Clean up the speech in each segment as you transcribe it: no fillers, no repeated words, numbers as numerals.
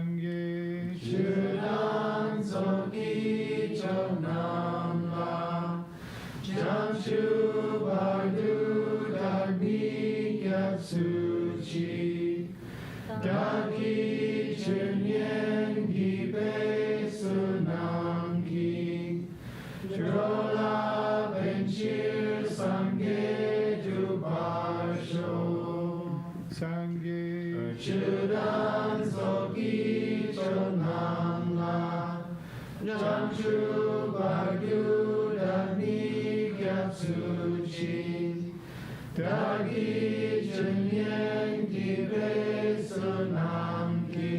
Sangye Chudan Soki Chonamla Jamshu Bardu Dagni Gyatsuchi Dagi Chunyen Gibe Sunamki Trola Benchir Sangye Jubasho Sangye Chudan Soki Chonamla Jamshu Bardu Dagni Gyatsuchi Dagi Chunyen Gibe Sunamki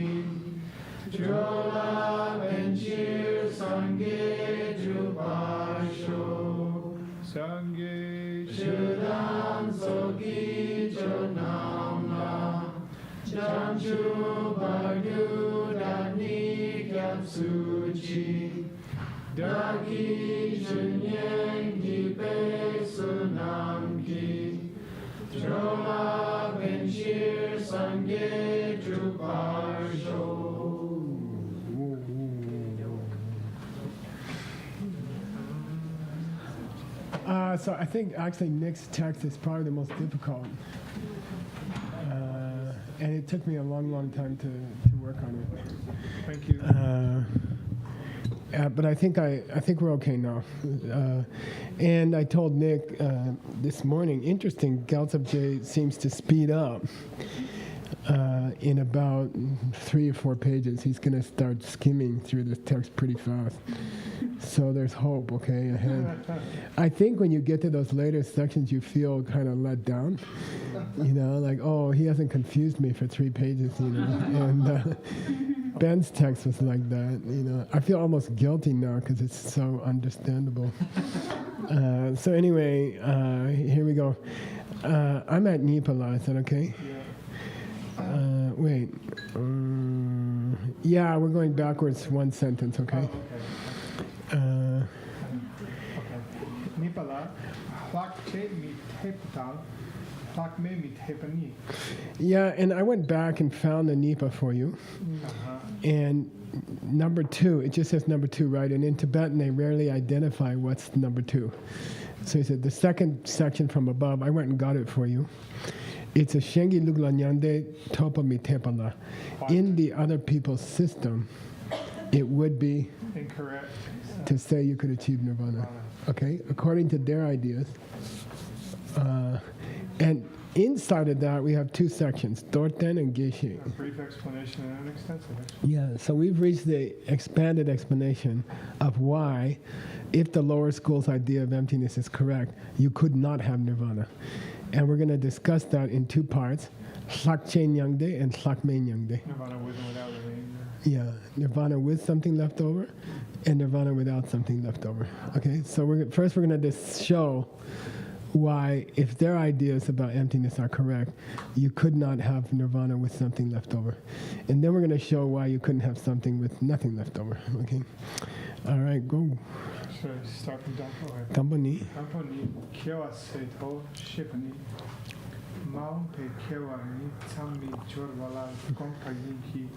Trola Benchir Sangye Jubasho Sangye Chudan Soki Chonamla Jamshu Bardu Dagni Gyatsuchi Dagi Chunyen Gibe Sunamki Trola Benchir Sangye Jubasho. So I think actually Nick's text is probably the most difficult. And it took me a long time to work on it. Thank you. But I think we're okay now. And I told Nick this morning, interesting, Gyaltsab J seems to speed up in about 3 or 4 pages. He's going to start skimming through this text pretty fast. So there's hope, okay, ahead. I think when you get to those later sections, you feel kind of let down. You know, like, oh, he hasn't confused me for 3 pages, you know. And Ben's text was like that, you know. I feel almost guilty now because it's so understandable. So anyway, here we go. I'm at Nipala, is that okay? Wait. Yeah, we're going backwards 1 sentence, okay? Nipala, Plakche mi teputal, Plakme mi tepani. Yeah, and I went back and found the Nipa for you. And number 2, it just says number 2, right? And in Tibetan, they rarely identify what's number 2. So he said the second section from above, I went and got it for you. It's a Shengi Lugla Nyande Topa Mi Tepala. In the other people's system, it would be incorrect to say you could achieve nirvana. Okay, according to their ideas. And inside of that, we have 2 sections, Dorten and Geshe. A brief explanation and an extensive explanation. Yeah, so we've reached the expanded explanation of why, if the lower school's idea of emptiness is correct, you could not have nirvana. And we're going to discuss that in 2 parts, Sakche Nyangde and Sakme Nyangde. Nirvana with and without remaining. Yeah, nirvana with something left over, and nirvana without something left over. Okay, so first we're going to just show why, if their ideas about emptiness are correct, you could not have nirvana with something left over. And then we're going to show why you couldn't have something with nothing left over. Okay, all right, go. Should I start from Dampo? Company. Dampo Kiewa Seto Shipani Mount Kewa Ni Tami Jorwala Kompayinki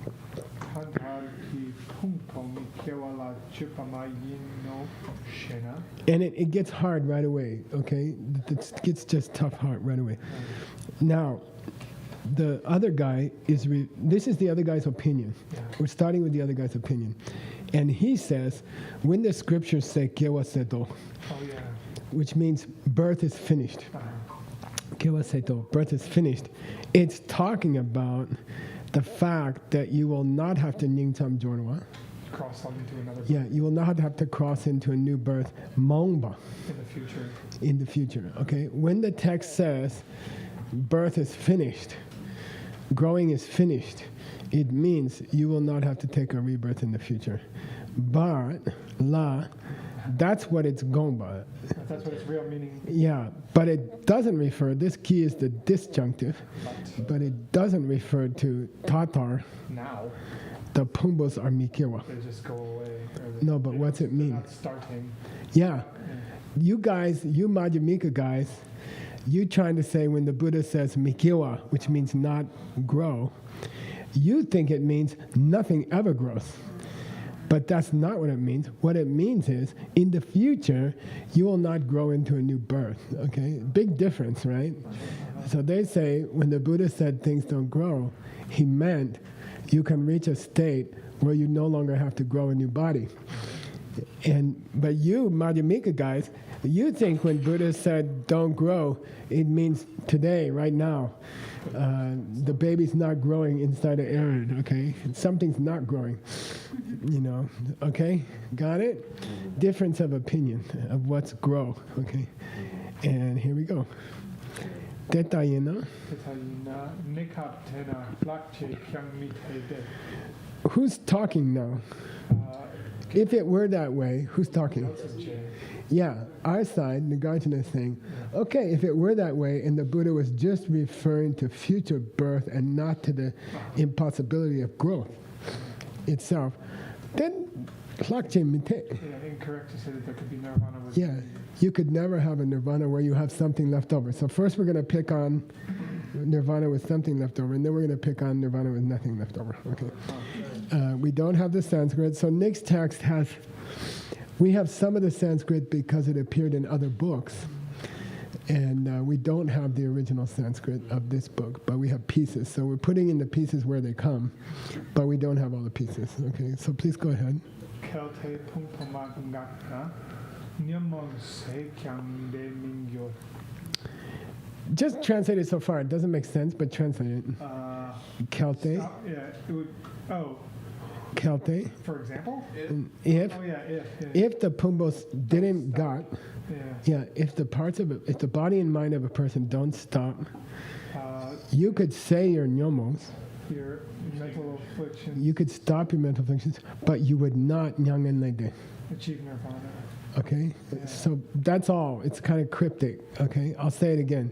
Handarki Pungpomi Kewala Chupamayin no Shena. And it gets hard right away, okay? It gets just tough hard right away. Now, the other guy this is the other guy's opinion. Yeah. We're starting with the other guy's opinion. And he says, when the scriptures say Kewa Seto, which means birth is finished. Kewa Seto, birth is finished. It's talking about the fact that you will not have to Nyingtam Jorwa. Cross on into another birth. Yeah, you will not have to cross into a new birth, Mongba. In the future. In the future, okay? When the text says birth is finished, growing is finished, it means you will not have to take a rebirth in the future. But, that's what it's going by. That's what its real meaning. Yeah, but it doesn't refer, this key is the disjunctive, but it doesn't refer to Tatar. Now. The Pumbos are Mikiwa. They just go away. No, but what's it mean? Not starting. Yeah. You guys, you Madhyamaka guys, you trying to say when the Buddha says Mikiwa, which means not grow, You think it means nothing ever grows. But that's not what it means. What it means is, in the future, you will not grow into a new birth, okay? Big difference, right? So they say, when the Buddha said things don't grow, he meant you can reach a state where you no longer have to grow a new body. But you, Madhyamaka guys, you think when Buddha said don't grow, it means today, right now. The baby's not growing inside the arid, okay? Something's not growing, okay? Got it? Difference of opinion of what's grow, okay? And here we go. Tetayena. Who's talking now? If it were that way, who's talking? Yeah, our side, Nagarjuna is saying, okay, if it were that way, and the Buddha was just referring to future birth and not to the impossibility of growth itself, then Lakche Mite. Yeah, incorrect to say that there could be nirvana with. Yeah, you could never have a nirvana where you have something left over. So first we're going to pick on nirvana with something left over, and then we're going to pick on nirvana with nothing left over. Okay. We don't have the Sanskrit, so Nick's text has. We have some of the Sanskrit because it appeared in other books, and we don't have the original Sanskrit of this book, but we have pieces. So we're putting in the pieces where they come, but we don't have all the pieces. Okay, so please go ahead. Just translate it so far. It doesn't make sense, but translate it. Kelte. Yeah, it would. Oh. Kelte. For example? If. Oh yeah, if the pumbos didn't got. Yeah. If the parts of it, if the body and mind of a person don't stop, you could say your nyomos. Your mental afflictions. You could stop your mental afflictions, but you would not nyangen lede. Achieve nirvana. Okay, so that's all. It's kind of cryptic. Okay, I'll say it again.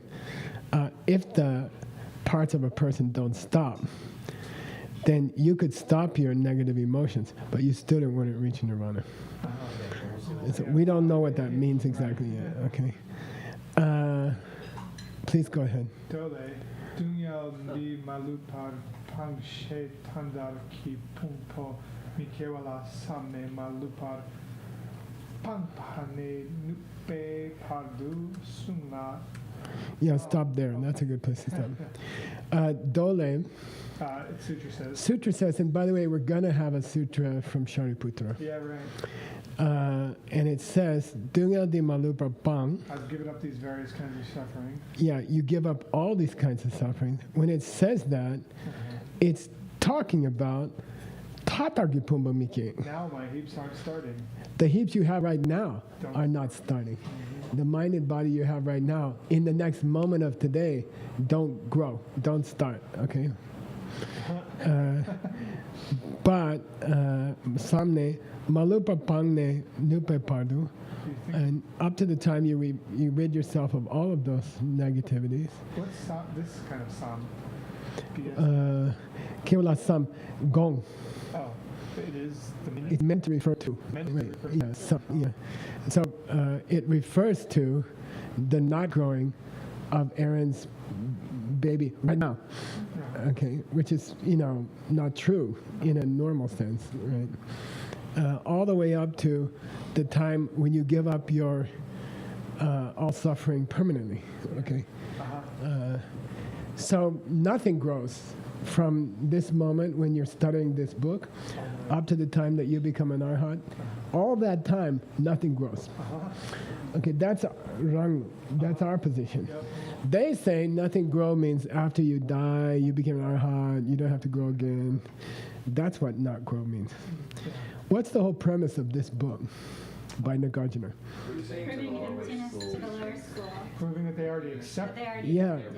If the parts of a person don't stop, then you could stop your negative emotions, but you still wouldn't reach nirvana. So we don't know what that means exactly yet. Okay, please go ahead. Yeah, stop there. That's a good place to stop. Dole. Sutra says, and by the way, we're going to have a sutra from Shariputra. Yeah, right. And it says, Dunga di malupa pang. I've given up these various kinds of suffering. Yeah, you give up all these kinds of suffering. When it says that, it's talking about Tatargi Pumba Mike. Now my heaps aren't starting. The heaps you have right now are not starting. The mind and body you have right now, in the next moment of today, don't grow, don't start, okay? But samne malupa pangne nupe pardu, and up to the time you rid yourself of all of those negativities. What's this kind of sam? Kevala sam gong. Oh, it is the meaning? It's meant to refer to. So it refers to the not growing of Aaron's baby right now. Okay, which is, not true in a normal sense, right? All the way up to the time when you give up your all suffering permanently, okay? So nothing grows from this moment when you're studying this book up to the time that you become an arhat. All that time, nothing grows. Okay, that's wrong. That's our position. They say nothing grow means after you die, you become an arhat, you don't have to grow again. That's what not grow means. What's the whole premise of this book by Nagarjuna? Proving emptiness to the lower school. Proving that they already accept.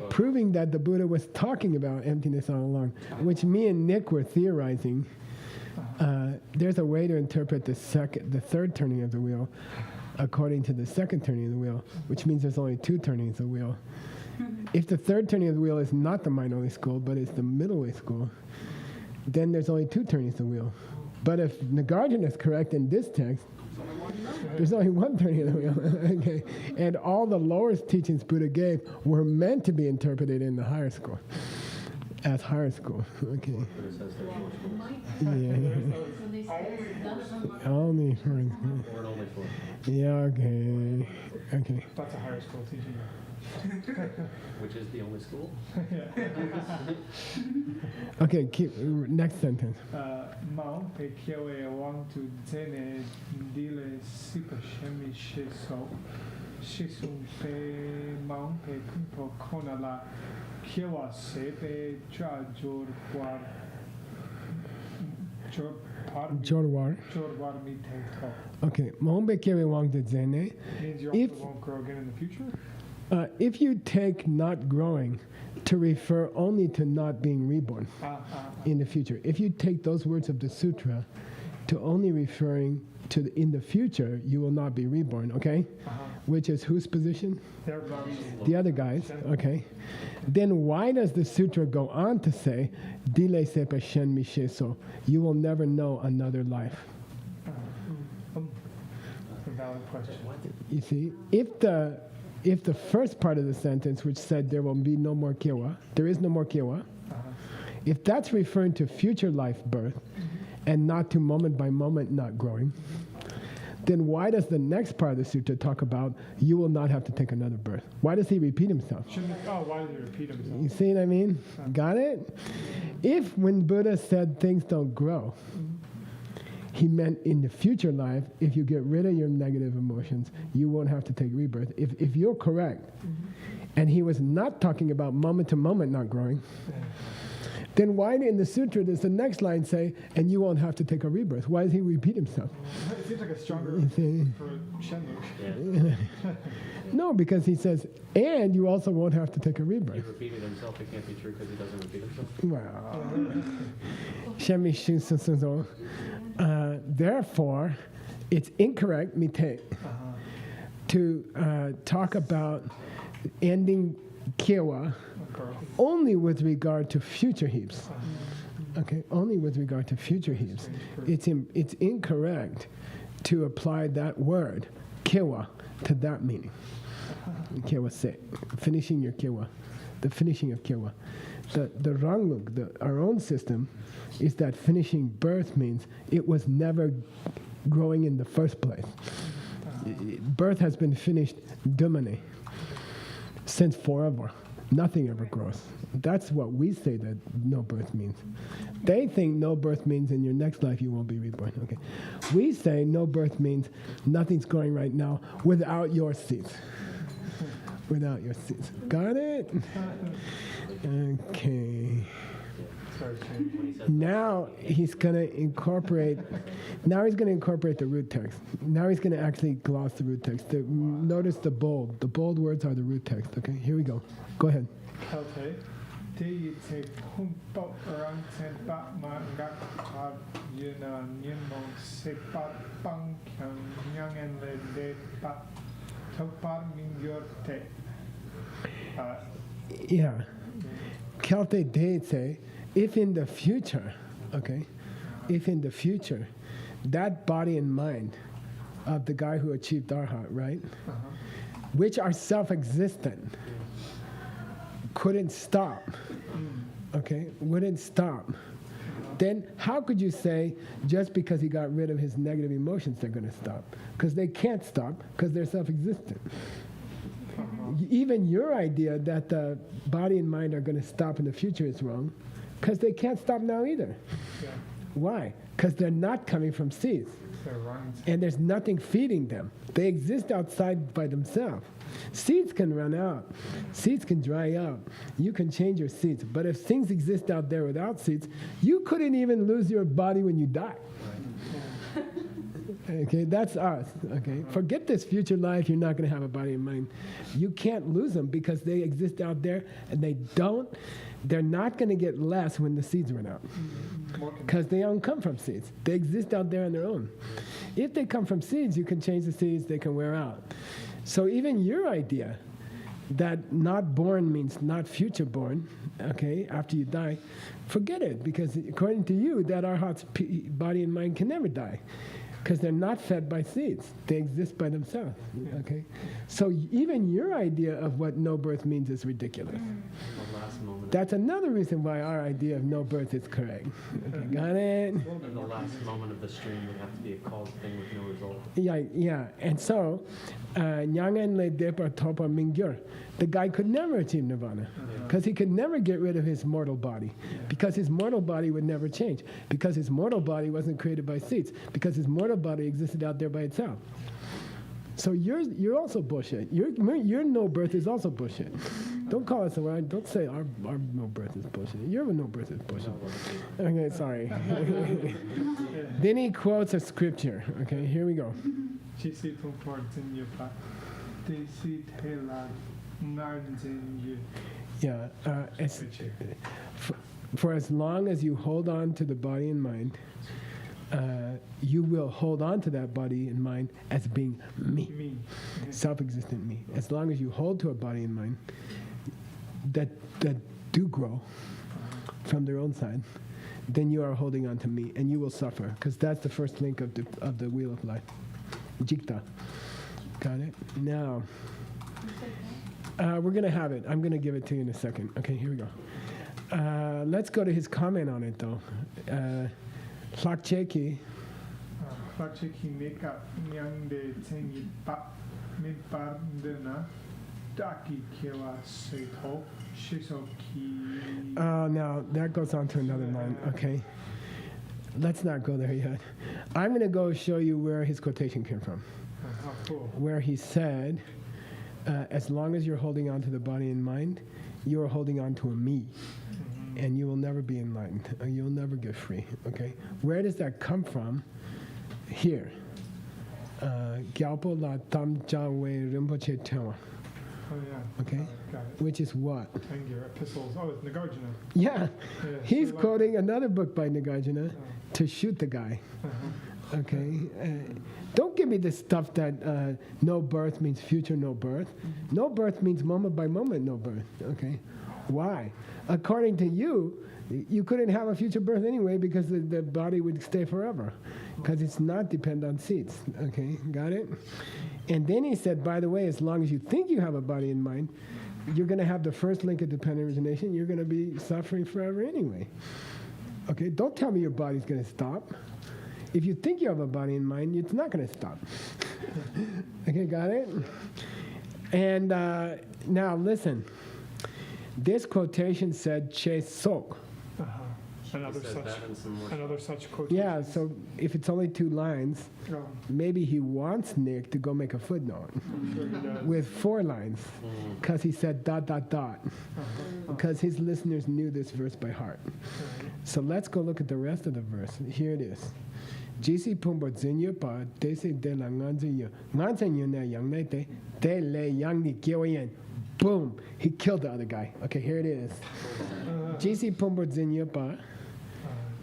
Proving that the Buddha was talking about emptiness all along, which me and Nick were theorizing. There's a way to interpret the third turning of the wheel according to the second turning of the wheel, which means there's only two turnings of the wheel. If the third turning of the wheel is not the mind-only school, but it's the middle-way school, then there's only two turnings of the wheel. But if Nagarjuna is correct in this text, there's only one turning of the wheel. Okay. And all the lower teachings Buddha gave were meant to be interpreted in the higher school. as higher school. Okay. But it says there's more schools. Yeah. Only for Or only for. yeah. Okay. Okay. That's a higher school teaching. Which is the only school? Okay. Keep next sentence. Mao pe kiewe wang tu zene dile sipa shemi shiso shisum pe mao pe kumpo kona la kiewa se pe cha jor war Jorwar. mi te to. Okay. Mombe kewe wang de zene. Means you If- also won't grow again in the future? If you take not growing to refer only to not being reborn in the future, if you take those words of the sutra to only referring to in the future, you will not be reborn, okay? Which is whose position? They're wrong. The other guys, okay? Then why does the sutra go on to say, Dile sepa shen mi sheso, you will never know another life? That's a valid question. You see, if the first part of the sentence, which said there will be no more kiwa, there is no more kiwa, if that's referring to future life birth and not to moment by moment not growing, then why does the next part of the sutra talk about you will not have to take another birth? Why does he repeat himself? Why did he repeat himself? You see what I mean? Got it? If when Buddha said things don't grow, he meant in the future life, if you get rid of your negative emotions, you won't have to take rebirth. If you're correct, and he was not talking about moment to moment not growing, then why in the sutra does the next line say, and you won't have to take a rebirth? Why does he repeat himself? It seems like a stronger You see? for Shenmue. No, because he says, and you also won't have to take a He rebirth. repeated himself. It can't be true because he doesn't repeat himself. Well, Shemi Shin Sun Sun Zo. Therefore, it's incorrect, mite, to talk about ending kiwa only with regard to future heaps. Okay, only with regard to future heaps. It's incorrect to apply that word, kiwa, to that meaning. Kiwa se, finishing your kiwa, the finishing of kiwa. The rangluk, our own system, is that finishing birth means it was never growing in the first place. Birth has been finished dumane, since forever. Nothing ever grows. That's what we say that no birth means. They think no birth means in your next life you won't be reborn. Okay, we say no birth means nothing's growing right now without your seeds. Without your seeds. Got it? Okay. Now he's going to incorporate. Now he's going to incorporate the root text. Now he's going to actually gloss the root text. Notice the bold. The bold words are the root text. Okay, here we go. Go ahead. Okay. Te te kumpo orang tempat mangak har yuna nyemong sepat pang kyang nyangen le de pat topar mingyorte. Yeah. Kelte deite, if in the future, okay, if in the future, that body and mind of the guy who achieved Arhat, right, which are self-existent, couldn't stop, okay, wouldn't stop, then how could you say just because he got rid of his negative emotions they're going to stop? Because they can't stop because they're self-existent. Even your idea that the body and mind are going to stop in the future is wrong because they can't stop now either. Yeah. Why? Because they're not coming from seeds. They're wrong. And there's nothing feeding them. They exist outside by themselves. Seeds can run out. Seeds can dry up. You can change your seeds. But if things exist out there without seeds, you couldn't even lose your body when you die. Okay, that's us. Okay, forget this future life. You're not going to have a body and mind. You can't lose them because they exist out there, and they're not going to get less when the seeds run out because they don't come from seeds. They exist out there on their own. If they come from seeds, you can change the seeds. They can wear out. So even your idea that not born means not future born, okay, after you die, forget it, because according to you, that Arhat's body and mind can never die. because they're not fed by seeds. They exist by themselves. Okay, so even your idea of what no birth means is ridiculous. The last moment. That's another reason why our idea of no birth is correct. Okay, got it? And the last moment of the stream would have to be a caused thing with no result. Yeah. And so, Nyangen le depa topa mingyur. The guy could never achieve nirvana because he could never get rid of his mortal body, because his mortal body would never change, because his mortal body wasn't created by seeds, because his mortal body existed out there by itself. So you're also bullshit. Your no birth is also bullshit. Don't call us a don't say our no birth is bullshit. Your no birth is bullshit. Okay, sorry. Then he quotes a scripture. Okay, here we go. Chisi tumportin yupa. Desi tela narden yu. Yeah. For as long as you hold on to the body and mind, you will hold on to that body and mind as being me. Self-existent me. As long as you hold to a body and mind that do grow from their own side, then you are holding on to me, and you will suffer, because that's the first link of the wheel of life. Jikta. Got it? Now, we're going to have it. I'm going to give it to you in a second. Okay, here we go. Let's go to his comment on it, though. Plakcheki. Plakcheki neka nyang de tengi pa mi pardena daki kiwa seto shisoki. Now, that goes on to another line. Okay. Let's not go there yet. I'm going to go show you where his quotation came from. Cool. Where he said, as long as you're holding on to the body and mind, you're holding on to a me. And you will never be enlightened. You'll never get free. Okay? Where does that come from? Here. Gyalpo la tam jawe rinpoche tewa. Oh, yeah. Okay? Got it. Which is what? And your epistles. Oh, it's Nagarjuna. Yeah. Yeah, He's so like- quoting another book by Nagarjuna to shoot the guy. Okay? Don't give me this stuff that no birth means future no birth. No birth means moment by moment no birth. Okay? Why? According to you, you couldn't have a future birth anyway, because the body would stay forever, because it's not depend on seeds. Okay, got it? And then he said, by the way, as long as you think you have a body and mind, you're going to have the first link of dependent origination. You're going to be suffering forever anyway. Okay, don't tell me your body's going to stop. If you think you have a body and mind, it's not going to stop. Okay, got it? And now listen. This quotation said che sok. Another He says such, that and some more. another such quotation. Yeah, so if it's only 2 lines, maybe he wants Nick to go make a footnote I'm sure he does. with 4 lines, because he said ... because his listeners knew this verse by heart. So let's go look at the rest of the verse. Here it is. Jisi pumbo zinyo pa desi de la nganzi nganzi na yang ne de le yang ni kyoyen. Boom! He killed the other guy. Okay, here it is. Jisi pumbo zinyo pa.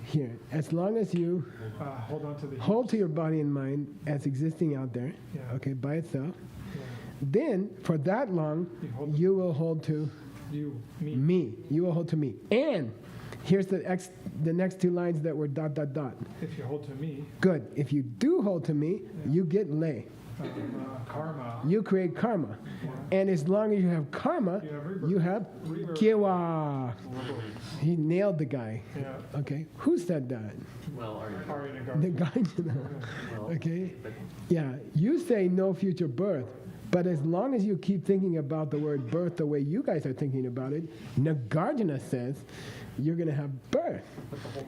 Here, as long as you Hold on to the hold to your body and mind as existing out there, Yeah. okay, by itself, Yeah. then for that long, You hold you will hold to you, me. me. You will hold to me. And here's the next 2 lines that were ... If you hold to me, Good. If you do hold to me, you get lay. karma. You create karma. And as long as you have karma, You have rebirth. you have Rebirth. kiwa. He nailed the guy. Yeah. Okay. Who said that? Well, Ari The Nagarjuna. guy. well, Okay. but Yeah. You say no future birth. But as long as you keep thinking about the word birth the way you guys are thinking about it, Nagarjuna says you're going to have birth,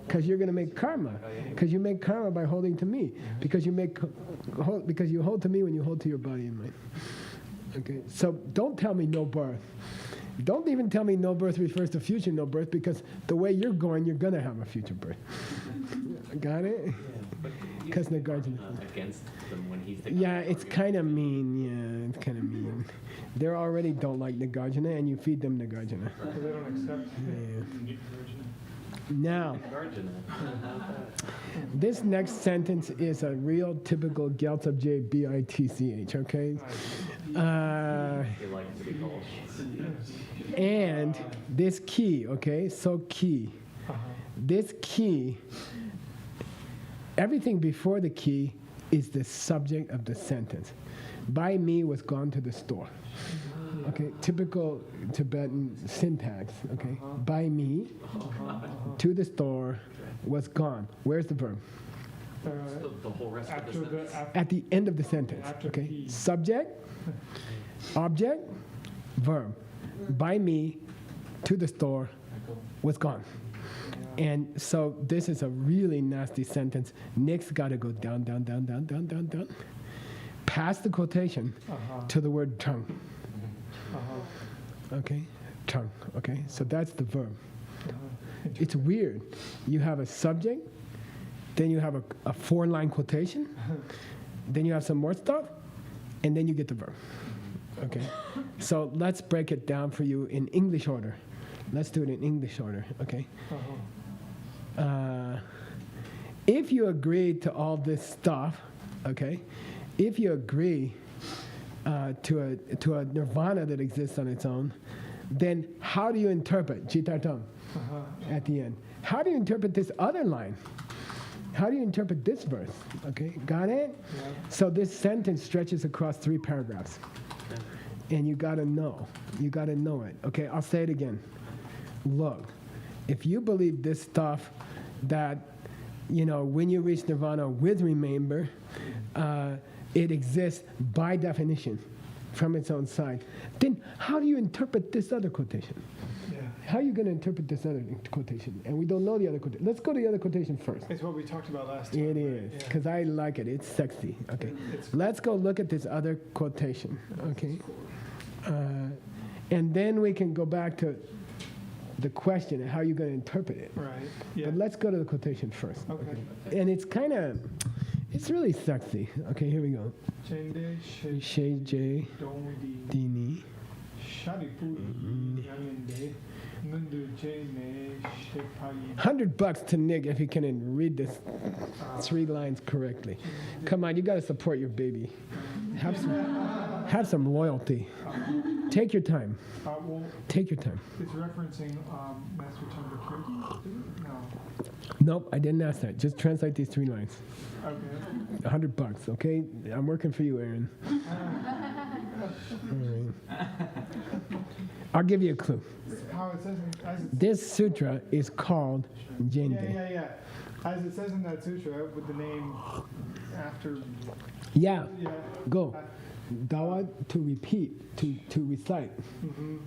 because you're going to make karma, because you make karma by holding to me, because you hold to me when you hold to your body and mind. Okay, so don't tell me no birth. Don't even tell me no birth refers to future no birth, because the way you're going, you're going to have a future birth. Got it? Because Nagarjuna. against them when he's the Yeah, it's kind of mean. Yeah, it's kind of mean. They already don't like Nagarjuna, and you feed them Nagarjuna. Because they don't accept Yeah. Now, Nagarjuna. this next sentence is a real typical Gyaltsab J bitch, okay? They like to be called. And this key, okay? So key. This key, everything before the key is the subject of the sentence. By me was gone to the store. Okay, typical Tibetan syntax. Okay, by me to the store was gone. Where's the verb? The whole rest of the After sentence. At the end of the sentence. After Okay, he. subject, object, verb. By me to the store was gone. And so this is a really nasty sentence. Nick's got to go down, down, down, down, down, down, down, past the quotation to the word tongue. Okay, tongue. Okay, so that's the verb. It's weird. You have a subject, then you have a 4-line quotation, then you have some more stuff, and then you get the verb. Okay, so let's break it down for you in English order. Let's do it in English order. Okay. If you agree to all this stuff, okay, if you agree to a nirvana that exists on its own, then how do you interpret jitartam at the end? How do you interpret this other line? How do you interpret this verse? Okay, got it? Yeah. So this sentence stretches across 3 paragraphs. And you gotta know. You gotta know it. Okay, I'll say it again. Look, if you believe this stuff that, when you reach nirvana with remember, it exists by definition from its own side, then how do you interpret this other quotation? Yeah. How are you going to interpret this other quotation? And we don't know the other quotation. Let's go to the other quotation first. It's what we talked about last time. It is, Yeah. because I like it. It's sexy. Okay. It's- Let's go look at this other quotation. Okay. And then we can go back to the question of how you're going to interpret it. Right. Yeah. But let's go to the quotation first. Okay. And it's really sexy. Okay, here we go. Chende she She J dongdi Dini. sharipu yangende nundu jene shepai. $100 to Nick if he can read this 3 lines correctly. Come on, you got to support your baby. Have some loyalty. Take your time. Well, Take your time. it's referencing Master Chandrakirti. No. Nope, I didn't ask that. Just translate these 3 lines. Okay. $100, okay? I'm working for you, Aaron. All right. I'll give you a clue. How it says as it, This sutra is called Jende. yeah. As it says in that sutra with the name after. Yeah, Yeah. go. Dawa, to repeat, to recite.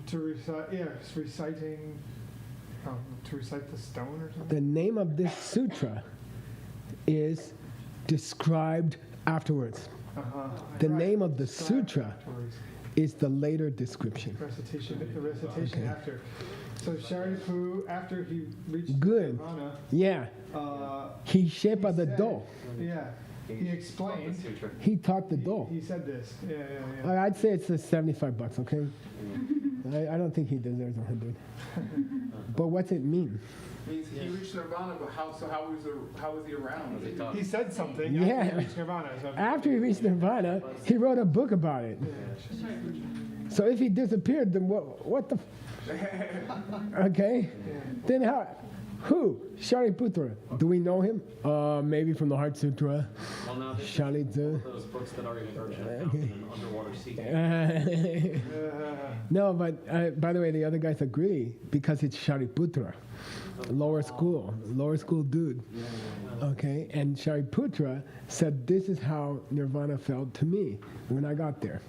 To recite. Yeah. It's reciting. To recite the stone or something. The name of this sutra is described afterwards. The name of the sutra Afterwards. is the later description. Recitation. The recitation Okay. after. So Sharipu, after he reached Good. Nirvana, Yeah, he shepa the said- do. Yeah. He explained. He taught the do. He said this. Yeah. I'd say it's $75, okay? I don't think he deserves 100. But what's it mean? Means he reached nirvana, but how was he around? He said something. Yeah. After he reached Nirvana. So After he reached nirvana, he wrote a book about it. So if he disappeared, then what the? Okay, then how? Who? Shariputra. Do we know him? Maybe from the Heart Sutra. Well, now this is Shalitza. those books that Arya Darshan found in an underwater sea. No, but by the way, the other guys agree because it's Shariputra, lower school dude. Okay, and Shariputra said, "This is how Nirvana felt to me when I got there."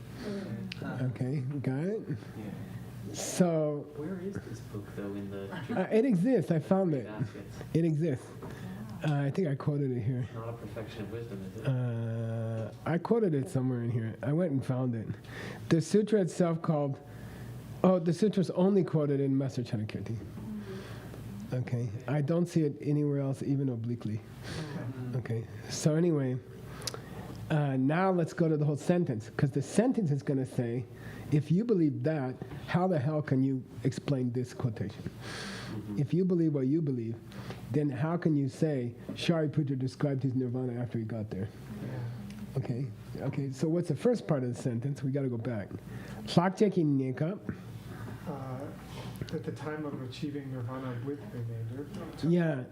Okay, got it? So Where is this book, though, in the it exists. I found it. baskets? It exists. I think I quoted it here. Not a perfection of wisdom, is it? I quoted it somewhere in here. I went and found it. The sutra itself the sutra's only quoted in Master Chanakirti. Okay, I don't see it anywhere else, even obliquely. Okay, so anyway, now let's go to the whole sentence, because the sentence is going to say, if you believe that, how the hell can you explain this quotation? If you believe what you believe, then how can you say Shariputra described his nirvana after he got there? Okay, so what's the first part of the sentence? We got to go back. Sakcheki Nika. At the time of achieving Nirvana with remainder. Yeah,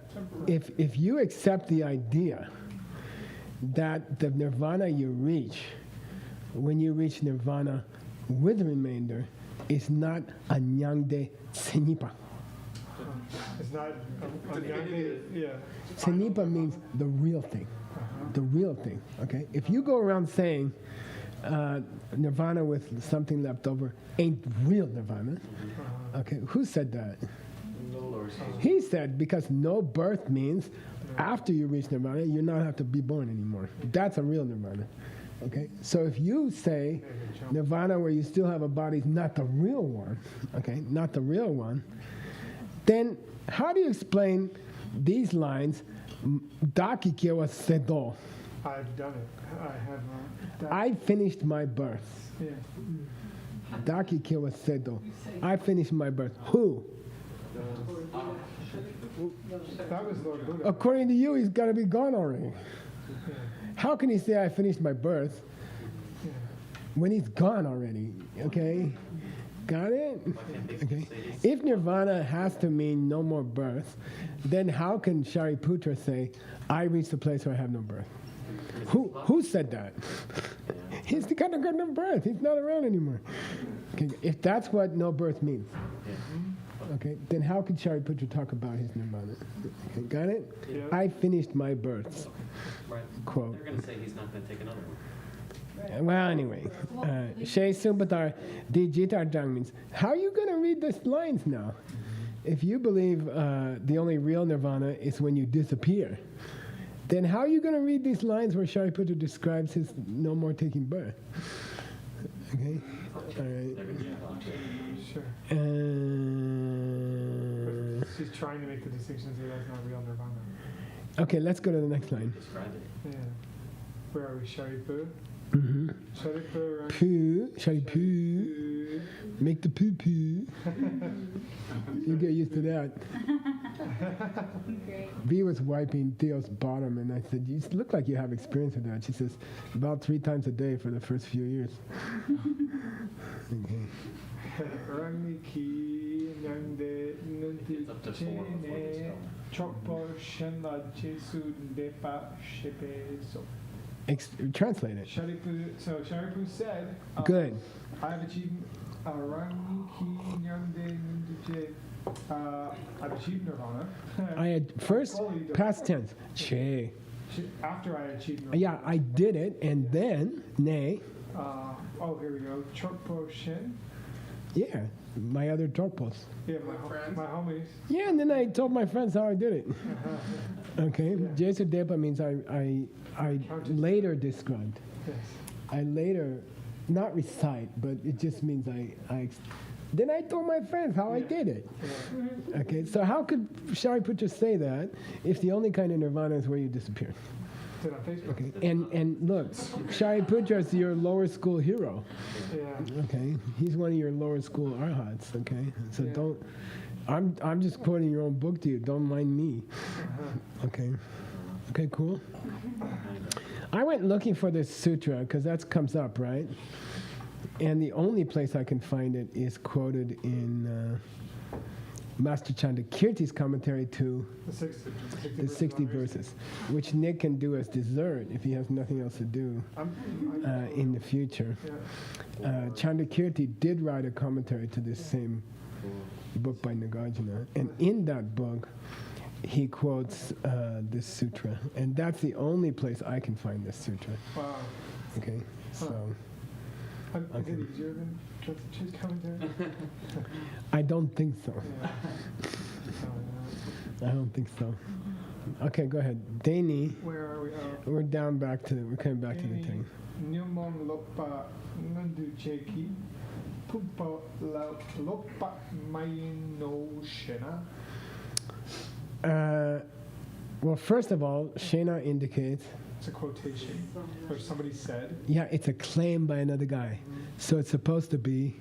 if you accept the idea that the nirvana you reach, when you reach nirvana with remainder, is not anyangde tsenipa. It's not yeah. Tsenipa means the real thing. The real thing, okay? If you go around saying nirvana with something left over ain't real nirvana, okay, who said that? He said because no birth means after you reach nirvana, you not have to be born anymore. That's a real nirvana, okay? So if you say nirvana where you still have a body is not the real one, okay, not the real one, then how do you explain these lines? Daki kiewa sedo. I've done it. I have. I finished my birth. Yeah. Daki kiewa sedo. I finished my birth. Who? That was Lord Buddha. According to you, he's got to be gone already. How can he say I finished my birth when he's gone already? Okay, got it? Okay. If nirvana has to mean no more birth, then how can Shariputra say I reached the place where I have no birth? Who said that? He's kind of got no birth. He's not around anymore. Okay. If that's what no birth means. Okay, then how could Shariputra talk about his nirvana? Okay, got it? Yeah. I finished my birth. Right. Quote. They're going to say he's not going to take another one. Well, anyway, Shei Subatar Dijitar Jang means, how are you going to read these lines now? If you believe the only real nirvana is when you disappear, then how are you going to read these lines where Shariputra describes his no more taking birth? Okay? All right. Sure. She's trying to make the distinction so that's not real nirvana. Okay, let's go to the next line. Describe it. Yeah. Where are we? Sharipu? Mm-hmm. Sharipu, right? Poo, Sharipu, make the poo poo. You get used to that. Great. V was wiping Theo's bottom, and I said, "You look like you have experience with that." She says, "About 3 times a day for the first few years." Okay. Rangiki Nyangde Nunti It's up to 4 before they Chene spell. Chokpo Shenla Jesu Depa Shepe So Translate it. Sharipu, so Sharipu said, Good. I have achieved Rangiki Nyangde Nunti I've achieved nirvana. I had first past tense. Che. After I achieved nirvana. Yeah, I did it, and then nay. Here we go. Chokpo Shen. Yeah, my other Torpos. Yeah, Friends? my homies. Yeah, and then I told my friends how I did it. Okay, Yeah. Jesu Depa means I later described. Yes. I later, not recite, but it just means then I told my friends how I did it. Yeah. Okay, so how could Shariputra say that if the only kind of nirvana is where you disappear? It's on Facebook. Okay, and look, Shariputra is your lower school hero. Yeah. Okay, he's one of your lower school arhats. Okay, so Yeah. don't. I'm just quoting your own book to you. Don't mind me. Okay. Okay, cool. I went looking for this sutra because that comes up, right? And the only place I can find it is quoted in Master Chandakirti's commentary to the 60 verses, which Nick can do as dessert if he has nothing else to do in the future. Yeah. Chandakirti did write a commentary to this same book by Nagarjuna, and in that book, he quotes this sutra, and that's the only place I can find this sutra. Wow. Okay, so Is it easier than Choose commentary? I don't think so. Yeah. I don't think so. Okay, go ahead, Dani. Where are we? We're coming back to the thing. Nyumon lopa nandu cheki pupa la lopa mayino shena. Well, first of all, Shena indicates, It's a quotation, or somebody said. yeah, it's a claim by another guy. So it's supposed to be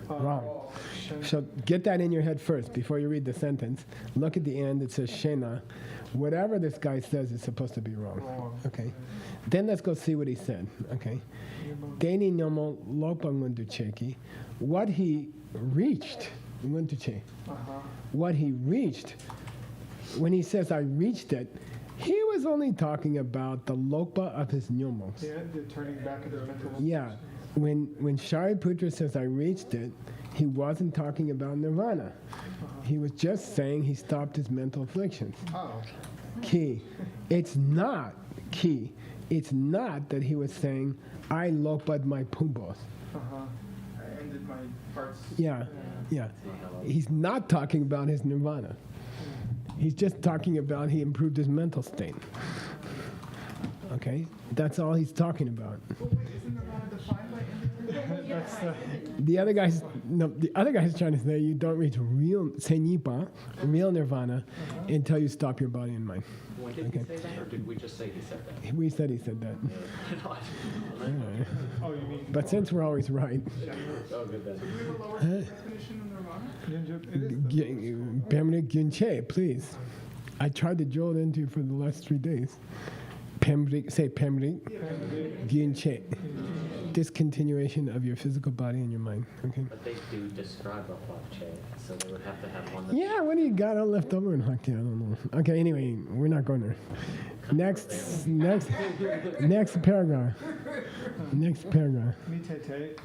wrong. Shena. So get that in your head first before you read the sentence. Look at the end, it says Shena. Whatever this guy says is supposed to be wrong. Wrong. Okay. Then let's go see what he said. Okay. Deni nyomo lopa ngunducheki. What he reached, ngunduche. Uh-huh. What he reached, when he says I reached it, He was only talking about the lopa of his nyomos. Yeah, they're turning back into mental. Yeah, when Shariputra says I reached it, he wasn't talking about nirvana. He was just saying he stopped his mental afflictions. Oh. Key. It's not key. It's not that he was saying I lopad my pumbos. I ended my parts. Yeah. He's not talking about his nirvana. He's just talking about he improved his mental state. Okay? That's all he's talking about. Well, wait, isn't nirvana defined by ending? The other guy's trying to say you don't reach real senyipa, real nirvana, until you stop your body and mind. When did he say that, or did we just say he said that? We said he said that. Alright. Oh, you mean? But since we're always right, Oh, good then. Do we have a lower definition of nirvana? It is. Pemrik Gyunche, please. I tried to drill it into you for the last 3 days. Pemrik, say Pemrik Gyunche. Discontinuation of your physical body and your mind. Okay. But they do describe a Hwakche, so they would have to have one that... Yeah, what do you got left over in Hakti? I don't know. Okay, anyway, we're not going there. Next paragraph. Next paragraph. Mitete.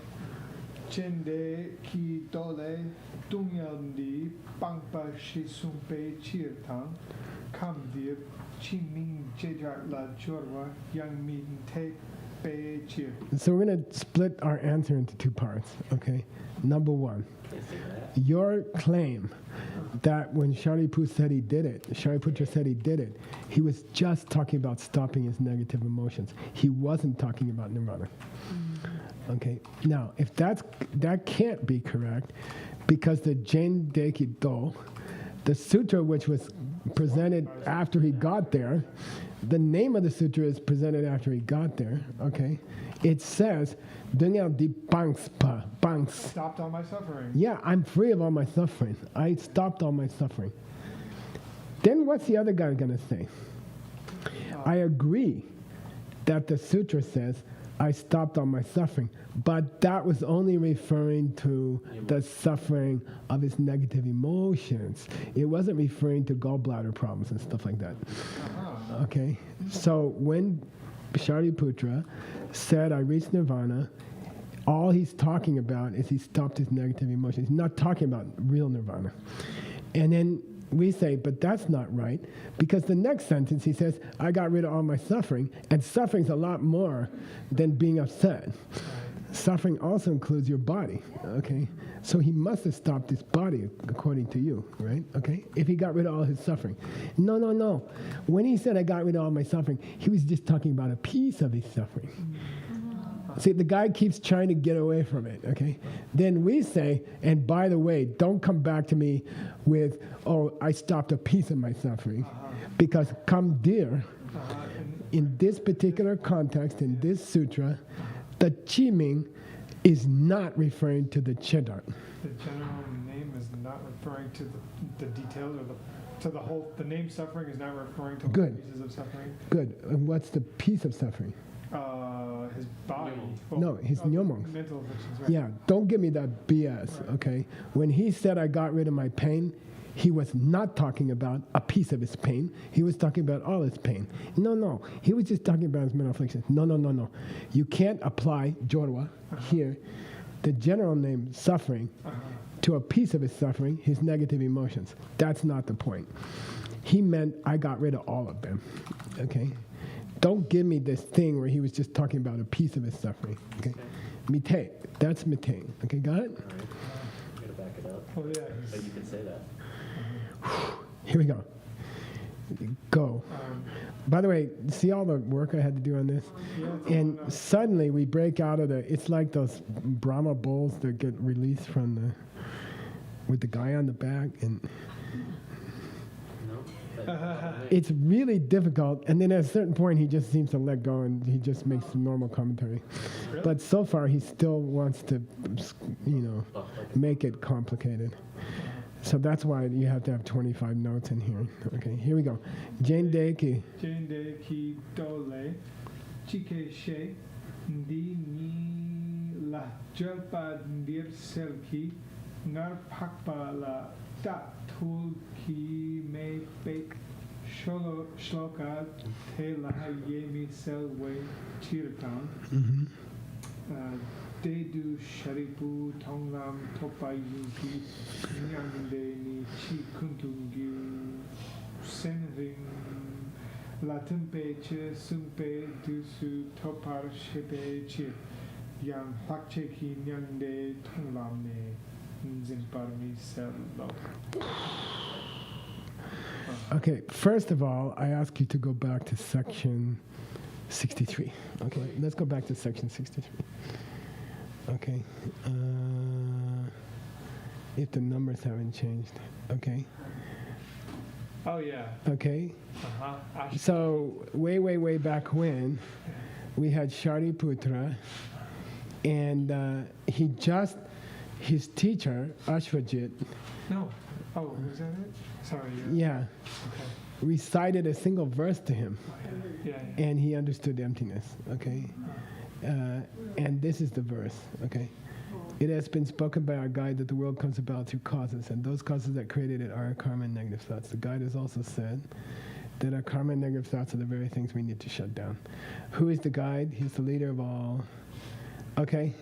Chende ki dole dungyandi bangpa shisumpe chirtang kam dir chiming jejak la jorwa yang min te pe chir. So we're going to split our answer into 2 parts, okay? Number 1, your claim that when Shariputra said he did it, he was just talking about stopping his negative emotions. He wasn't talking about nirvana. Okay, now if that can't be correct, because the Jen Deki Do, the sutra which was presented after he got there, the name of the sutra is presented after he got there, okay? It says, Dungyal di bangs pa, bangs. Stopped all my suffering. Yeah, I'm free of all my suffering. I stopped all my suffering. Then what's the other guy going to say? I agree that the sutra says, I stopped all my suffering, but that was only referring to the suffering of his negative emotions. It wasn't referring to gallbladder problems and stuff like that. Okay? So when Shariputra said, I reached nirvana, all he's talking about is he stopped his negative emotions. He's not talking about real nirvana. And then we say, but that's not right, because the next sentence he says, I got rid of all my suffering, and suffering's a lot more than being upset. Suffering also includes your body, okay? So he must have stopped his body, according to you, right? Okay? If he got rid of all his suffering. No. When he said, I got rid of all my suffering, he was just talking about a piece of his suffering. See, the guy keeps trying to get away from it, okay? Then we say, and by the way, don't come back to me with, oh, I stopped a piece of my suffering. Because come dear, in this particular context, in this sutra, the chiming is not referring to the chedak. The general name is not referring to the details or to the whole. The name suffering is not referring to all pieces of suffering. Good. And what's the piece of suffering? His body. No, his nyomos. Mental afflictions, right? Yeah, don't give me that BS, okay? When he said I got rid of my pain, he was not talking about a piece of his pain. He was talking about all his pain. No. He was just talking about his mental afflictions. No. You can't apply jorwa here, the general name suffering, to a piece of his suffering, his negative emotions. That's not the point. He meant I got rid of all of them, okay? Don't give me this thing where he was just talking about a piece of his suffering, okay? Mite, that's mite, okay, got it? All right. I'm going to back it up. Oh, yeah. But you can say that. Here we go. Go. By the way, see all the work I had to do on this? And suddenly we break out of it's like those Brahma bowls that get released from with the guy on the back, and it's really difficult. And then at a certain point, he just seems to let go and he just makes some normal commentary. Really? But so far, he still wants to, make it complicated. So that's why you have to have 25 notes in here. Okay, here we go. Jende ki. Jende ki dole chike she ndi ni la jelpa ndir selki ngar pakpa la ta tul ki me pe Shloka te laha yemi selwe chirkan. Dedu sharipu tonglam topa yunki nyangde ni chi kuntungu senring latempe che sumpe dusu topar shepe chir yang lakche ki nyangde tonglam ne zimparmi sello. Okay, first of all, I ask you to go back to section 63. Okay, let's go back to section 63. Okay, if the numbers haven't changed. Okay. Oh yeah. Okay. So way back when, we had Shariputra, and his teacher Ashwajit. No. Oh, was that it? Sorry. Yeah. Okay. Recited a single verse to him, Yeah. and he understood emptiness. Okay. And this is the verse. Okay. It has been spoken by our guide that the world comes about through causes, and those causes that created it are our karma and negative thoughts. The guide has also said that our karma and negative thoughts are the very things we need to shut down. Who is the guide? He's the leader of all. Okay?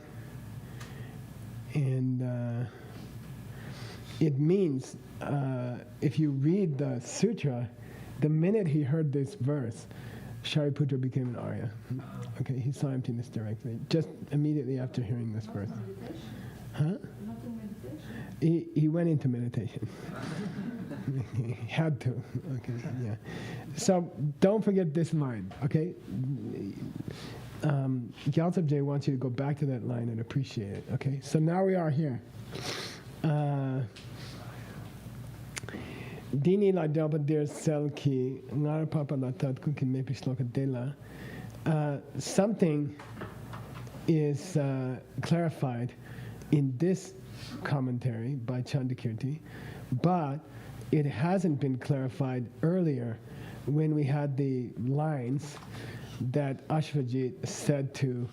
And it means, if you read the sutra, the minute he heard this verse, Shariputra became an Arya. Okay, he saw emptiness directly, just immediately after hearing this verse. Huh? He went into meditation. He had to. Okay, yeah. So don't forget this line, okay? Gyaltsab Je wants you to go back to that line and appreciate it, okay? So now we are here. Dini la delba der selki ngara papa la tat kuki mepi shloka dela. Something is clarified in this commentary by Chandakirti, but it hasn't been clarified earlier when we had the lines that Ashvajit said to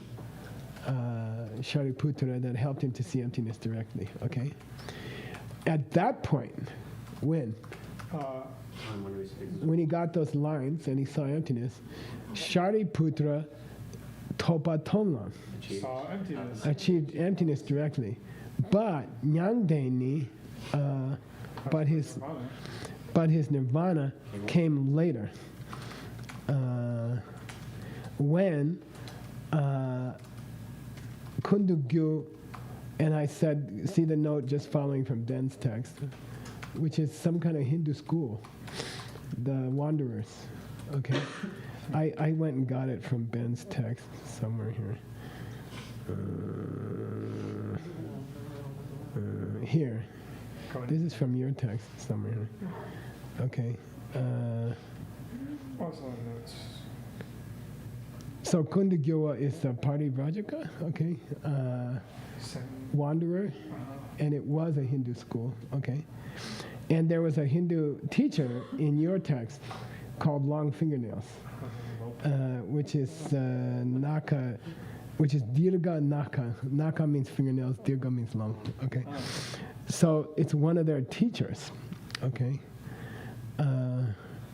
Shariputra that helped him to see emptiness directly, okay? At that point, when he got those lines and he saw emptiness, Shariputra Topa Tonglam Saw emptiness. achieved emptiness directly. But Nyangdeni, but his nirvana came later. When Kundugyu, and I said, see the note just following from Ben's text, which is some kind of Hindu school, the Wanderers, okay? I went and got it from Ben's text somewhere here. Here. This is from your text somewhere here. Okay. Also notes. So Kundagyowa is the party Vrajaka, okay? Wanderer, and it was a Hindu school, okay? And there was a Hindu teacher in your text called Long Fingernails, which is Naka, which is Dirga Naka. Naka means fingernails, Dirga means long, okay? So it's one of their teachers, okay?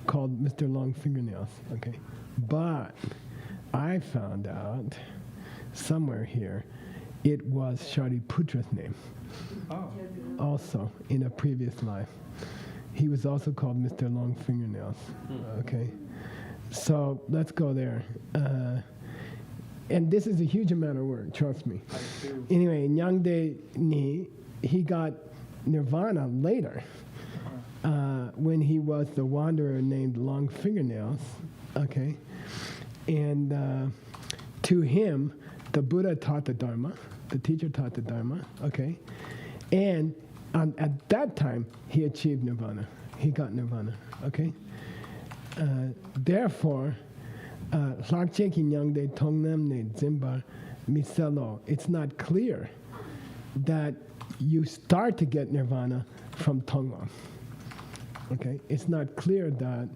Called Mr. Long Fingernails, okay? But I found out somewhere here it was Shariputra's name. Also in a previous life. He was also called Mr. Long Fingernails. Okay? So let's go there. And this is a huge amount of work, trust me. Anyway, Nyangde Ni, he got nirvana later when he was the wanderer named Long Fingernails. Okay? And to him, the Buddha taught the Dharma, the teacher taught the Dharma, okay? And at that time, he achieved nirvana. He got nirvana, okay? Therefore, it's not clear that you start to get nirvana from Tonglam, okay? It's not clear that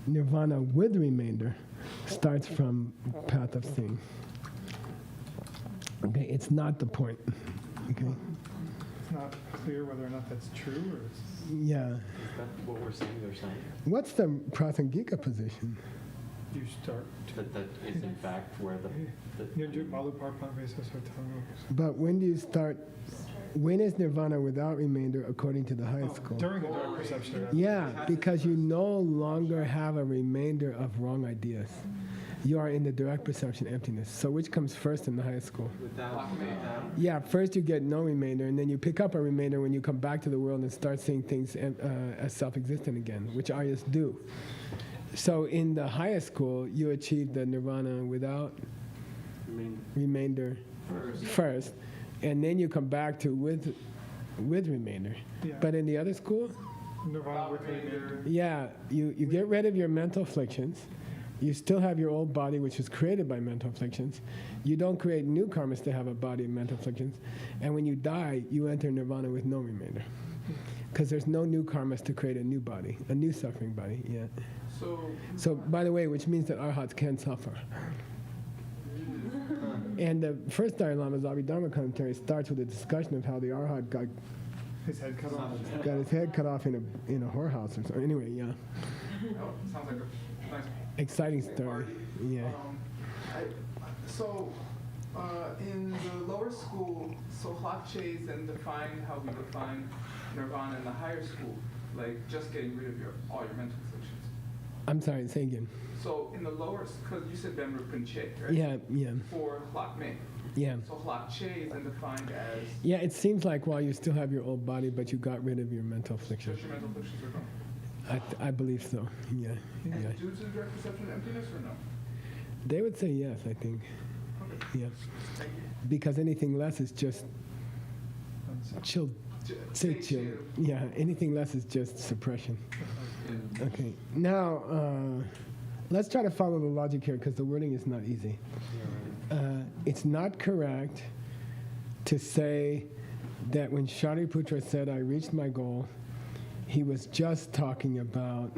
nirvana with remainder starts from path of seeing. Okay, it's not the point. Okay. it's not clear whether or not that's true or it's, Yeah. Is that what we're saying they're saying? What's the Prasangika position? you start. That is in fact where the But when do you start? When is nirvana without remainder according to the high school? During the dark perception. Yeah, because you no longer have a remainder of wrong ideas. You are in the direct perception emptiness. So which comes first in the high school? Yeah, first you get no remainder, and then you pick up a remainder when you come back to the world and start seeing things as self-existent again, which Aryas do. So in the highest school, you achieve the nirvana without remainder first, and then you come back to with remainder. Yeah. But in the other school, Nirvana with remainder. yeah, you get rid of your mental afflictions. You still have your old body, which was created by mental afflictions. You don't create new karmas to have a body of mental afflictions. And when you die, you enter nirvana with no remainder. Because there's no new karmas to create a new body, a new suffering body. Yeah. So, by the way, which means that arhats can suffer. And the first Dalai Lama's Abhidharma commentary starts with a discussion of how the arhat got His head cut off. his head cut off in a whorehouse or something. Anyway, yeah. Oh, sounds like a nice Exciting story. Yeah. In the lower school, so Hlatche then defined how we define nirvana in the higher school, like just getting rid of all your mental afflictions. I'm sorry, say again. So in the lower, because you said Bemru Punche, right? Yeah. For Hlatme. Yeah. So Hlatche is then defined as Yeah, it seems like while you still have your old body, but you got rid of your mental afflictions. just your mental afflictions are gone. I believe so. Yeah. And Yeah. due to the direct perception of emptiness or no? They would say yes, I think. Okay. Yeah. Thank you. Because anything less is just chill. Say chill. Yeah. Anything less is just suppression. Okay. Now, let's try to follow the logic here because the wording is not easy. It's not correct to say that when Shariputra said, I reached my goal, he was just talking about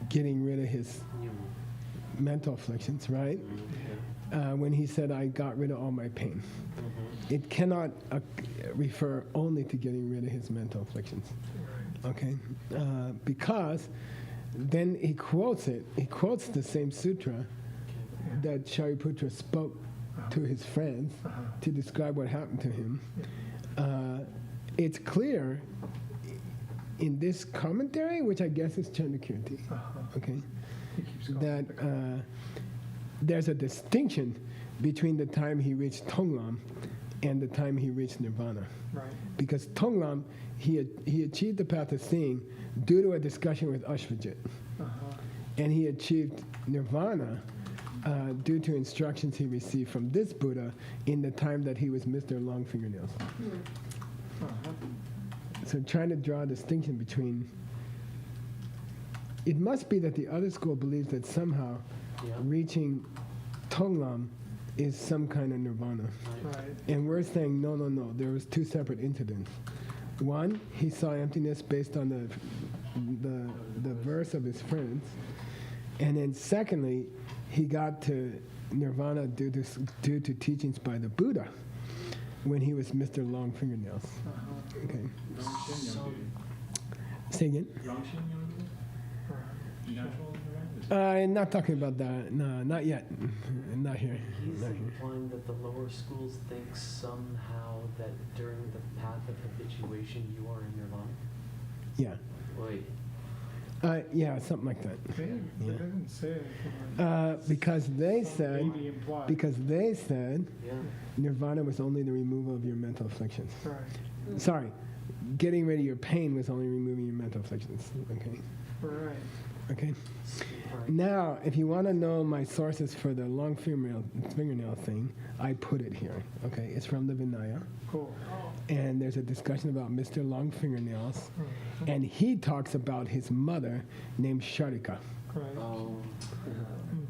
getting rid of his mental afflictions, right? When he said, I got rid of all my pain. It cannot refer only to getting rid of his mental afflictions, okay? Because then he quotes the same sutra that Shariputra spoke to his friends to describe what happened to him. It's clear in this commentary, which I guess is Chandakirti, okay, that there's a distinction between the time he reached Tonglam and the time he reached Nirvana. Right. Because Tonglam, he achieved the path of seeing due to a discussion with Ashvajit. And he achieved Nirvana due to instructions he received from this Buddha in the time that he was Mr. Long Fingernails. So trying to draw a distinction between, it must be that the other school believes that somehow reaching Tonglam is some kind of nirvana. Right. And we're saying, no, there was two separate incidents. One, he saw emptiness based on the verse of his friends. And then secondly, he got to nirvana due to teachings by the Buddha when he was Mr. Long Fingernails. Okay. Say again? I'm not talking about that. No, not yet. Not here. He's Not here. implying that the lower schools think somehow that during the path of habituation you are in nirvana? Yeah. Wait. Yeah, something like that. They didn't say it. Because they said, Maybe implied. Yeah. nirvana was only the removal of your mental afflictions. Right. Sorry, getting rid of your pain was only removing your mental afflictions. Okay. Right. Okay. Right. Now, if you want to know my sources for the long fingernail thing, I put it here. Okay, it's from the Vinaya, Cool. and there's a discussion about Mr. Long Fingernails, Hmm. and he talks about his mother named Sharika. Right. Oh.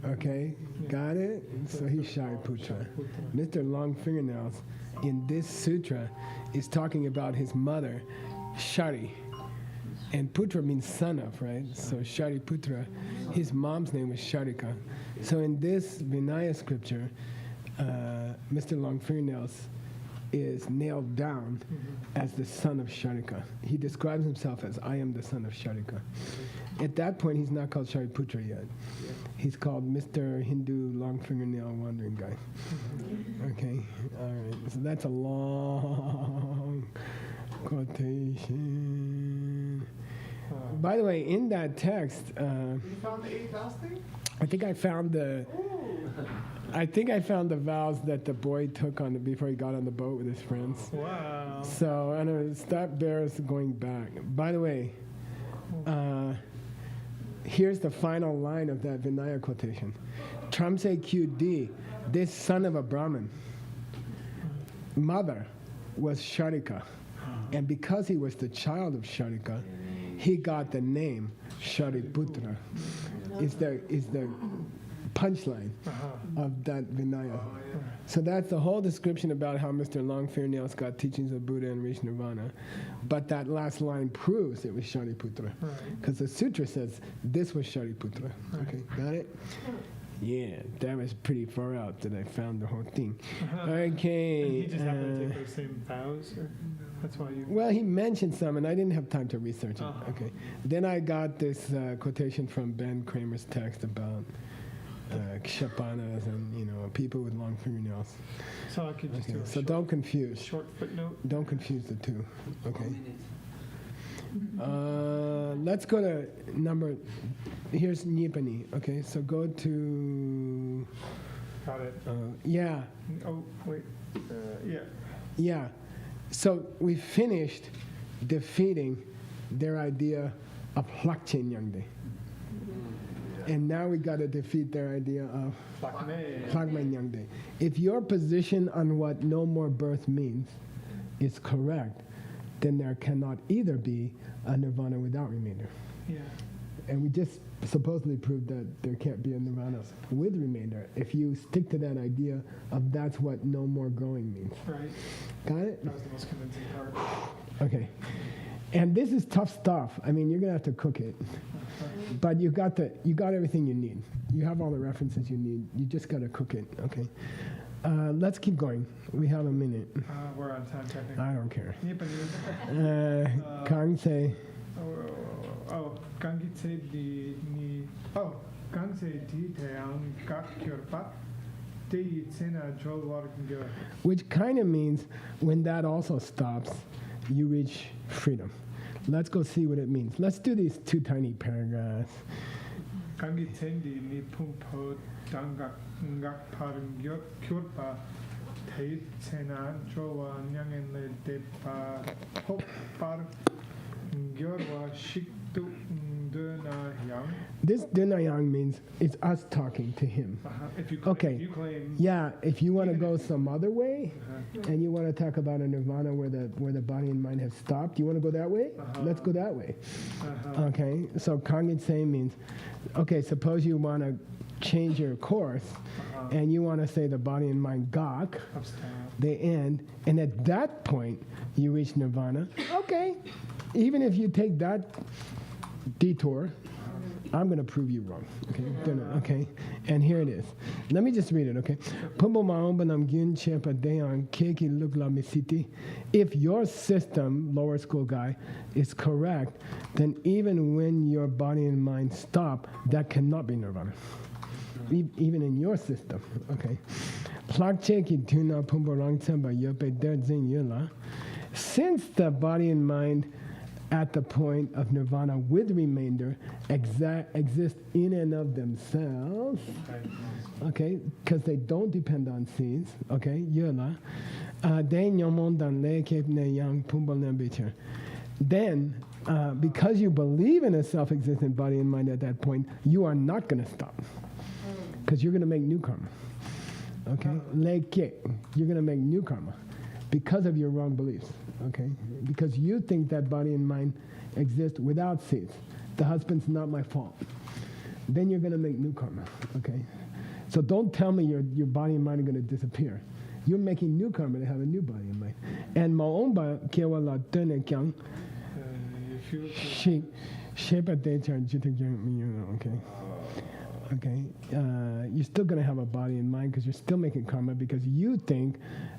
Okay, got it? So he's Shariputra. Mr. Long Fingernails in this sutra is talking about his mother, Shari. And Putra means son of, right? So Shariputra, his mom's name was Sharika. So in this Vinaya scripture, Mr. Long Fingernails is nailed down as the son of Sharika. He describes himself as, I am the son of Sharika. At that point, he's not called Shariputra yet. He's called Mr. Hindu long fingernail wandering guy. Okay, all right. So that's a long quotation. By the way, in that text, You found the 8 vows thing? I think I found the vows that the boy took on before he got on the boat with his friends. Wow. So I know that bears going back. By the way, here's the final line of that Vinaya quotation. Tramse QD, this son of a Brahmin, mother was Sharika. And because he was the child of Sharika, he got the name Shariputra. Is the punchline of that Vinaya. So that's the whole description about how Mr. Long Fingernails got teachings of Buddha and reached Nirvana. But that last line proves it was Shariputra. Because the sutra says this was Shariputra. Okay, got it? Yeah, that was pretty far out that I found the whole thing. Okay. And he just happened to take those same vows? Or that's why you... Well, he mentioned some, and I didn't have time to research it. Okay. Then I got this quotation from Ben Kramer's text about kshapanas and people with long fingernails. So I could just do a So short, don't confuse. short footnote. Don't confuse the two. Okay. Let's go to number. Here's Nipani. Okay, so go to. Got it. Yeah. Oh, wait. Yeah. Yeah. So we finished defeating their idea of Hlakchen Yangde. And now we got to defeat their idea of Hlakmen Yangde. If your position on what no more birth means is correct, then there cannot either be a nirvana without remainder. Yeah. And we just supposedly proved that there can't be a nirvana with remainder if you stick to that idea of that's what no more growing means. Right. Got it? That was the most convincing part. Okay. And this is tough stuff. I mean, you're gonna have to cook it, but you got everything you need. You have all the references you need. You just gotta cook it. Okay. Let's keep going. We have a minute. We're on time, technically. I don't care. Nipani. Kangse. Gangitse di ni. Oh, Gangse di teang gak kyorpa. Di tsena jol wargyo. Which kind of means when that also stops, you reach freedom. Let's go see what it means. Let's do these two tiny paragraphs. Gangitse di ni pumpo dangak ngak pargyo kyorpa. Di tsena jol wargyo le depa hop par. This Dunayang means it's us talking to him. If you claim, Okay. If you claim, Yeah, if you want to go some other way, and you want to talk about a nirvana where the body and mind have stopped, you want to go that way? Let's go that way. Okay, so Kangitse means, okay, suppose you want to change your course, and you want to say the body and mind gak, they end, and at that point, you reach nirvana. Okay, even if you take that detour, I'm going to prove you wrong. Okay, okay, and here it is. Let me just read it. Okay, if your system, lower school guy, is correct, then even when your body and mind stop, that cannot be nirvana. Even in your system. Okay. Since the body and mind at the point of nirvana with remainder exist in and of themselves, okay, because they don't depend on seeds, okay, then because you believe in a self-existent body and mind at that point, you are not going to stop, because you're going to make new karma. Okay, you're going to make new karma because of your wrong beliefs. Okay, because you think that body and mind exist without seeds. The husband's not my fault. Then you're going to make new karma. Okay, so don't tell me your body and mind are going to disappear. You're making new karma to have a new body and mind. And maomba kewa la tene kyang shepa de char jitak jang. Okay. Okay, you're still going to have a body and mind because you're still making karma because you think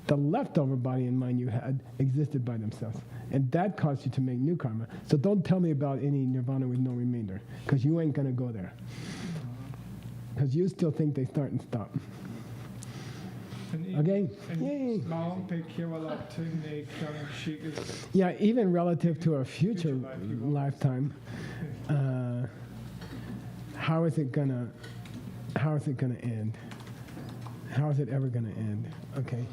the leftover body and mind you had existed by themselves. And that caused you to make new karma. So don't tell me about any nirvana with no remainder because you ain't going to go there. Because you still think they start and stop. Okay? Yay. Yeah, even relative to a future lifetime, how is it gonna end? How is it ever gonna end? Okay.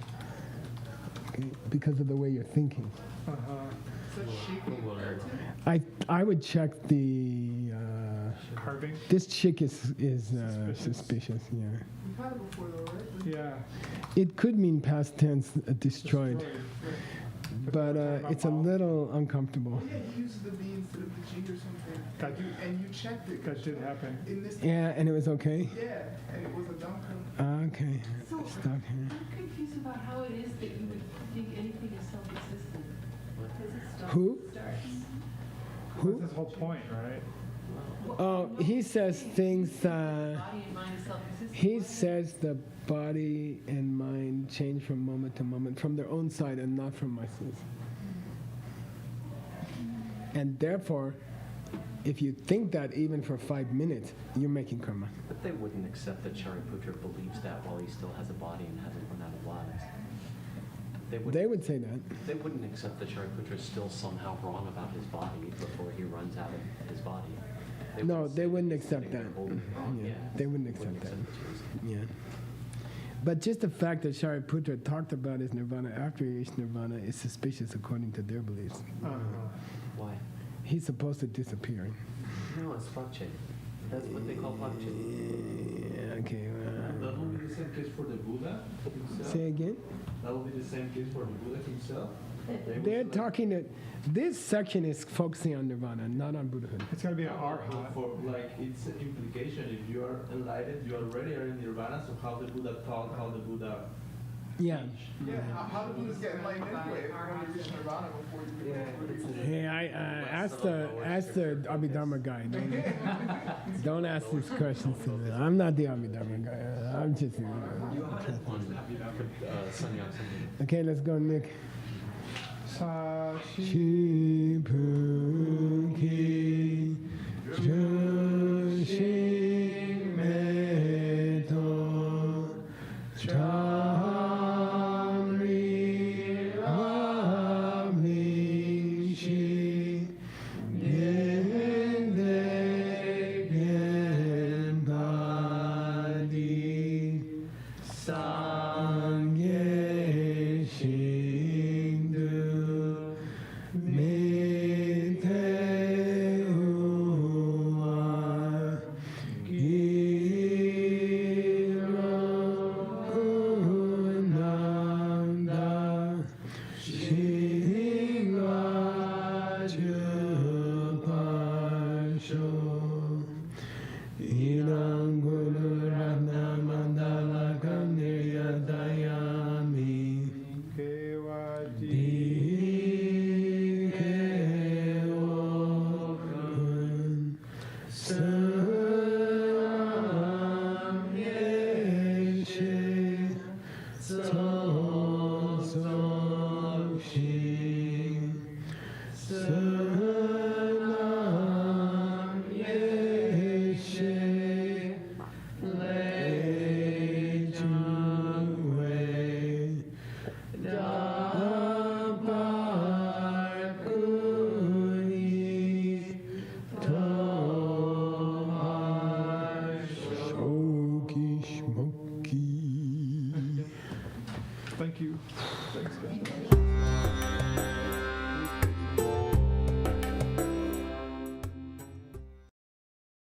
Because of the way you're thinking. I would check the Carving? this chick is suspicious. Yeah. You've had it before though, right? Yeah. It could mean past tense destroyed, Right. but it's a little uncomfortable. Oh, yeah, you used the B instead of the G or something. That- And you checked it. That did happen. In this. Yeah, and it was okay. Yeah, and it was a dump one. Okay. So, Stop here. I'm confused about how it is that you would think anything is self-existent. Because it starts. Who? Who? That's his whole point, right? Oh, he says things. Body and mind is self-existent. He says the body and mind change from moment to moment from their own side and not from myself. And therefore, if you think that even for 5 minutes, you're making karma. But they wouldn't accept that Shariputra believes that while he still has a body and hasn't run out of lives. They would say that. They wouldn't accept that Shariputra is still somehow wrong about his body before he runs out of his body. No, they say wouldn't he's accept sitting there that. holding it wrong. Yeah, Yeah, they wouldn't accept that. what you're saying. Yeah. But just the fact that Shariputra talked about his nirvana after he reached nirvana is suspicious according to their beliefs. Why? He's supposed to disappear. No, it's Prakche. That's what they call Prakche. Yeah, okay. That will be the same case for the Buddha himself? Say again? That will be the same case for the Buddha himself? They're talking that this section is focusing on nirvana, not on Buddhahood. It's gotta be an No, arhat. for like its implication, if you are enlightened, you already are in nirvana, so how the Buddha taught, how the Buddha Yeah. Yeah, how do Buddhas get enlightened anyway? If you want to reach nirvana before you get Hey, I ask the Abhidharma guy. Don't ask these questions to me. I'm not the Abhidharma guy. I'm just. You had one sannyas. Okay, let's go, Nick. Sa shi Shipuki Jushin Meto Chamri Amishi Gende Gendadi Sangye Shindu Thank you. Thanks, guys.